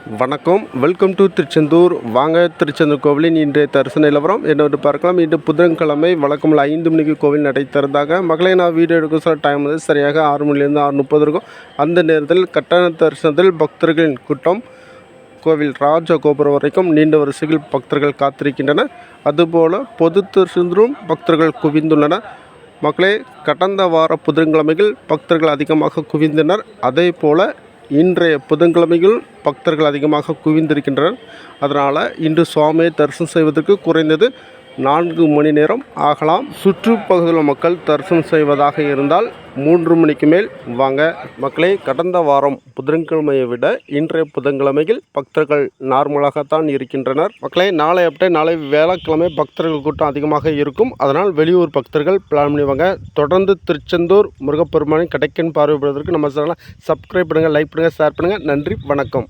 வணக்கம், welcome to Tiruchendur. வாங்க திருச்செந்தூர் கோவிலின் இன்றைய தரிசன நிலவரம் என்னவென்று பார்க்கலாம். இன்று புதன்கிழமை வழக்கமுள்ள 5 மணிக்கு கோவில் நடை திறந்தாங்க. மக்களை நான் வீடியோ எடுக்க சொல்ல டைம் வந்து சரியாக 6 மணிலேருந்து 6:30 இருக்கும். அந்த நேரத்தில் கட்டண தரிசனத்தில் பக்தர்களின் கூட்டம் கோவில் ராஜ கோபுரம் வரைக்கும் நீண்ட வரிசையில் பக்தர்கள் காத்திருக்கின்றனர். அதுபோல் பொது தரிசனத்திலும் பக்தர்கள் குவிந்துள்ளனர். மக்களே, கடந்த வார புதன்கிழமைகள் பக்தர்கள் அதிகமாக குவிந்தனர். அதே போல் இன்றைய புதன்கிழமைகள் பக்தர்கள் அதிகமாக குவிந்திருக்கின்றனர். அதனால் இன்று சுவாமியை தரிசனம் செய்வதற்கு குறைந்தது 4 மணி நேரம் ஆகலாம். சுற்றுப்பகுதியில் மக்கள் தரிசனம் செய்வதாக இருந்தால் 3 மணிக்கு மேல் வாங்க. மக்களே, கடந்த வாரம் புதன்கிழமையை விட இன்றைய புதன்கிழமையில் பக்தர்கள் நார்மலாகத்தான் இருக்கின்றனர். மக்களே, நாளை வியாழக்கிழமை பக்தர்கள் கூட்டம் அதிகமாக இருக்கும். அதனால் வெளியூர் பக்தர்கள் பிளான் பண்ணி வாங்க. தொடர்ந்து திருச்செந்தூர் முருகப்பெருமானின் கடைக்கன் பார்வையிடுவதற்கு நம்ம சேனலை சப்ஸ்கிரைப் பண்ணுங்கள், லைக் பண்ணுங்கள், ஷேர் பண்ணுங்கள். நன்றி, வணக்கம்.